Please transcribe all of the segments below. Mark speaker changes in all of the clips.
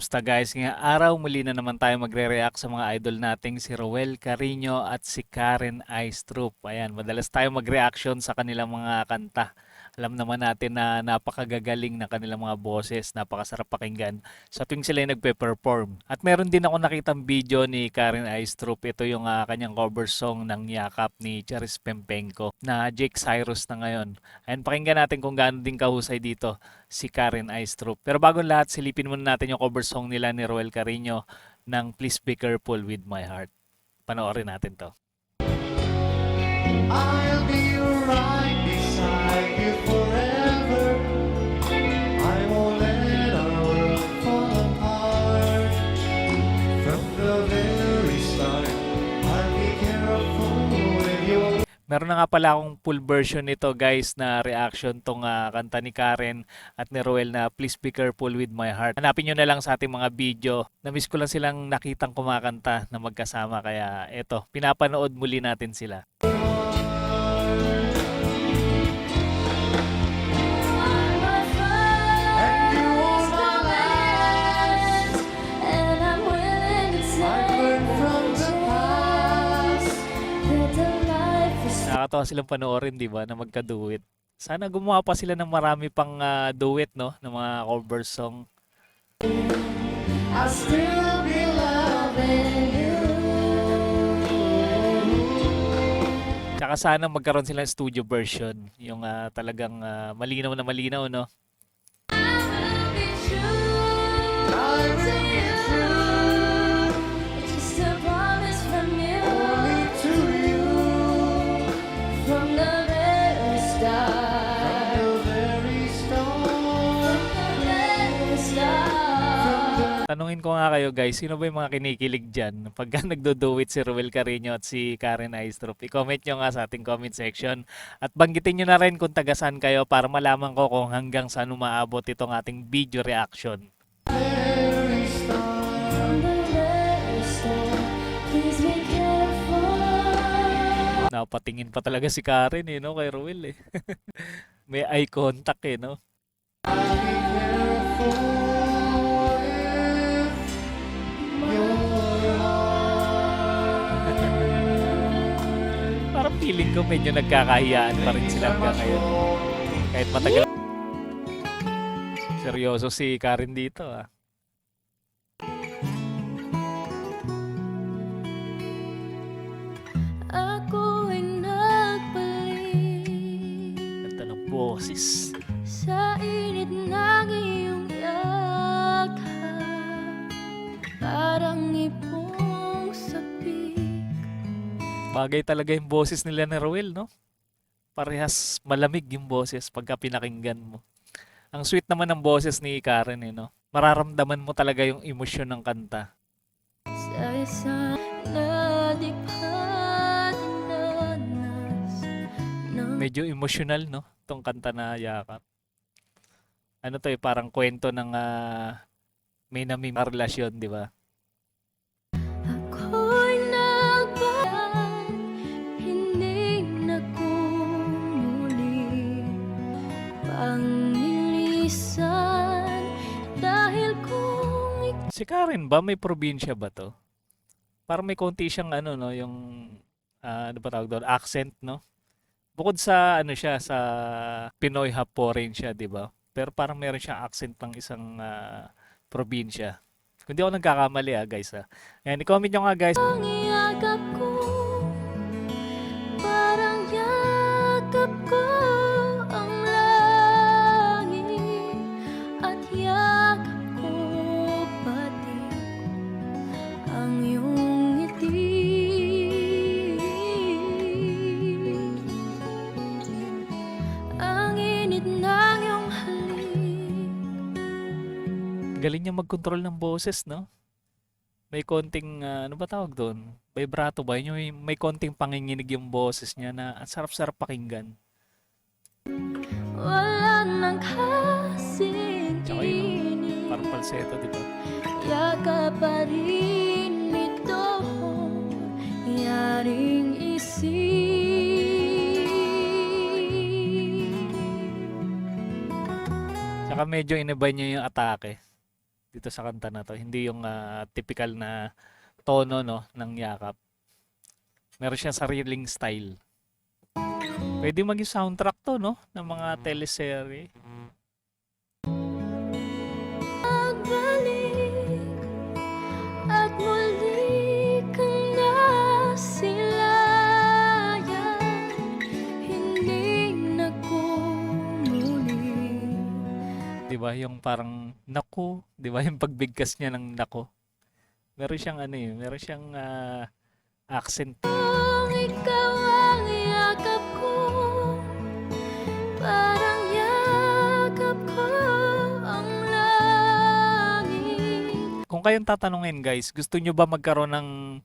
Speaker 1: Kamusta guys? Ngayong araw muli na naman tayo magre-react sa mga idol nating si Roel Carino at si Karen Aistrup. Ayan, madalas tayo mag-reaction sa kanilang mga kanta. Alam naman natin na napakagagaling ng kanilang mga boses, napakasarap pakinggan sa tuwing sila yung nagpe-perform. At meron din ako nakitang video ni Karen Aistrup. Ito yung kanyang cover song ng Yakap ni Charis Pempenko na Jake Cyrus na ngayon. Ayan, pakinggan natin kung gaano din kahusay dito si Karen Aistrup. Pero bago lahat, silipin muna natin yung cover song nila ni Roel Carino ng Please Be Careful With My Heart. Panoorin natin to.
Speaker 2: I'll be right beside you forever. I won't let our world fall apart. From the very start, I'll be careful with your.
Speaker 1: Meron na nga pala akong full version nito guys na reaction tong kanta ni Karen at ni Roel na Please Be Careful With My Heart. Hanapin nyo na lang sa ating mga video. Namiss ko lang silang nakitang kumakanta na magkasama kaya eto, pinapanood muli natin sila. Nakakatawa silang panoorin, di ba, na magka-duet. Sana gumawa pa sila ng marami pang duet, no, ng mga cover song.
Speaker 2: I'll still be loving you.
Speaker 1: Tsaka sana magkaroon sila ng studio version, yung talagang malinaw na malinaw, no.
Speaker 2: I will be true. Just a promise from you. Only to you. From the very start. From the very start. From the very start.
Speaker 1: Tanungin ko nga kayo guys, sino ba yung mga kinikilig dyan pagka nagdo-duet si Roel Carino at si Karen Aistrup? I-comment nyo nga sa ating comment section at banggitin nyo na rin kung taga-saan kayo para malaman ko kung hanggang saan umaabot itong ating video reaction.
Speaker 2: Very start. From the very start. Please be careful.
Speaker 1: Napatingin pa talaga si Karen no, kay Roel eh. May eye contact no.
Speaker 2: I'll be careful with your heart.
Speaker 1: Parang feeling ko medyo nagkakahiyaan pa rin sila hanggang ngayon. Kahit matagal. Seryoso si Karen dito
Speaker 2: Ako'y nagpalit
Speaker 1: Ganda ng boses.
Speaker 2: sa init ng iyong yakap, parang ipong sapik.
Speaker 1: Bagay talaga yung boses nila ni Roel, no? Parehas malamig yung boses pagka pinakinggan mo. Ang sweet naman ng boses ni Karen, no? Mararamdaman mo talaga yung emosyon ng kanta.
Speaker 2: Sa isang na di pa dinanas ng
Speaker 1: Medyo emotional, no? Itong kanta na Yakap. Ano to parang kwento ng may namimang relasyon, di ba?
Speaker 2: ako'y nagbayan, hindi na kumuli pangilisan dahil kung
Speaker 1: Si Karen ba, may probinsya ba to? Parang may konti siyang no, yung ano ba tawag doon, accent, no? Bukod sa ano siya, sa Pinoy half foreign siya, di ba? Pero parang meron siyang accent pang isang probinsya. Kung di ako nagkakamali guys Ayan, i-comment nyo nga guys.
Speaker 2: ang yakap ko, parang yakap ko ang langit at yakap ko pati ang iyong ngiti. Ang init ng iyong halik.
Speaker 1: Galing niya mag-control ng boses, no? May konting, ano ba tawag doon? Vibrato ba? Yung may konting panginginig yung boses niya na ang sarap-sarap pakinggan.
Speaker 2: Wala nang
Speaker 1: Tsaka yun,
Speaker 2: kasing
Speaker 1: parang falsetto, di ba?
Speaker 2: yakap pa rin ito yaring isip.
Speaker 1: Tsaka medyo inibay niya yung atake. dito sa kanta na 'to. Hindi yung typical na tono, no, ng yakap. Meron siyang sariling style. Pwede maging soundtrack 'to, no, ng mga teleserye.
Speaker 3: Pagbalik at muli kang nasilayan, hindi na muli.
Speaker 1: 'Di ba yung parang naku, 'di ba yung pagbigkas niya ng naku. Meron siyang ano eh, meron siyang accent.
Speaker 3: Kung ikaw ang yakap ko, parang yakap ko ang langit.
Speaker 1: Kung kayong tatanungin guys, gusto nyo ba magkaroon ng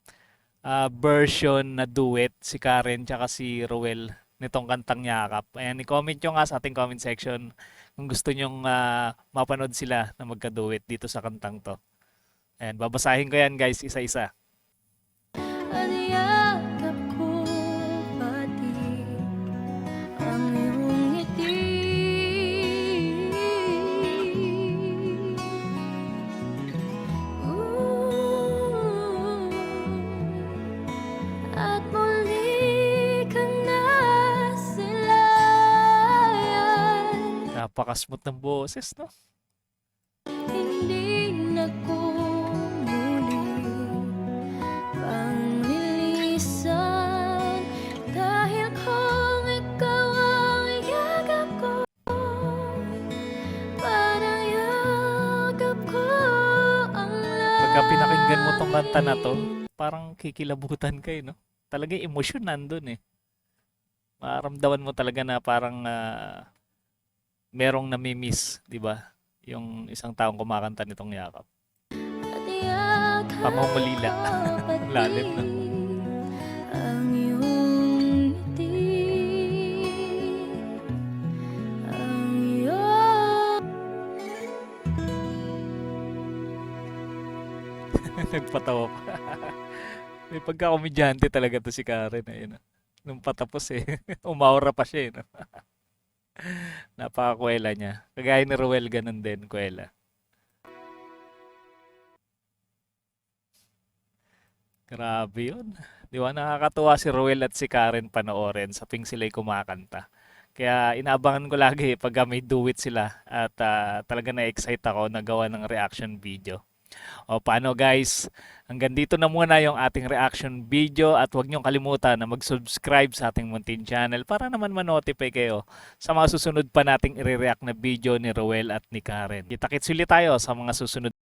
Speaker 1: version na duet si Karen tsaka si Ruel nitong kantang Yakap? Ayan, i-comment nyo nga sa ating comment section kung gusto nyong mapanood sila na magka-duet dito sa kantang to. Ayan, babasahin ko yan guys isa-isa.
Speaker 3: At yakap ko pati ang iyong ngiti. At muli kang nasilayan,
Speaker 1: Napaka-smooth ng boses, no?
Speaker 3: hindi na muli panglilisan, dahil kung ikaw ang yakap ko, parang yakap ko ang
Speaker 1: Pagka pinakinggan mo tong kanta na to, parang kikilabutan kayo, no? Talaga yung emosyon nandun eh. Maramdaman mo talaga na parang merong namimiss, di ba? Yung isang taong kumakanta nitong Yakap.
Speaker 3: at yakap
Speaker 1: Pamumulila.
Speaker 3: ko
Speaker 1: Ang lalim, no?
Speaker 3: pati ang iyong ngiti. Ang iyong
Speaker 1: Nagpatawa pa. May pagka-komedyante talaga to si Karen. Ayun, no? Nung patapos eh. Umaura pa siya eh. No? Napakakwela niya. Kagaya ni Ruel, ganun din, kwela. Grabe yun. Di ba nakakatuwa si Ruel at si Karen panoorin sa tuwing sila'y kumakanta. Kaya inaabangan ko lagi pag may duet sila at talaga na-excite ako na gawa ng reaction video. O paano guys, hanggang dito na muna yung ating reaction video at huwag niyong kalimutan na mag-subscribe sa ating Muntin channel para naman ma-notify kayo sa mga susunod pa nating i-react na video ni Roel at ni Karen. Kita-kits ulit tayo sa mga susunod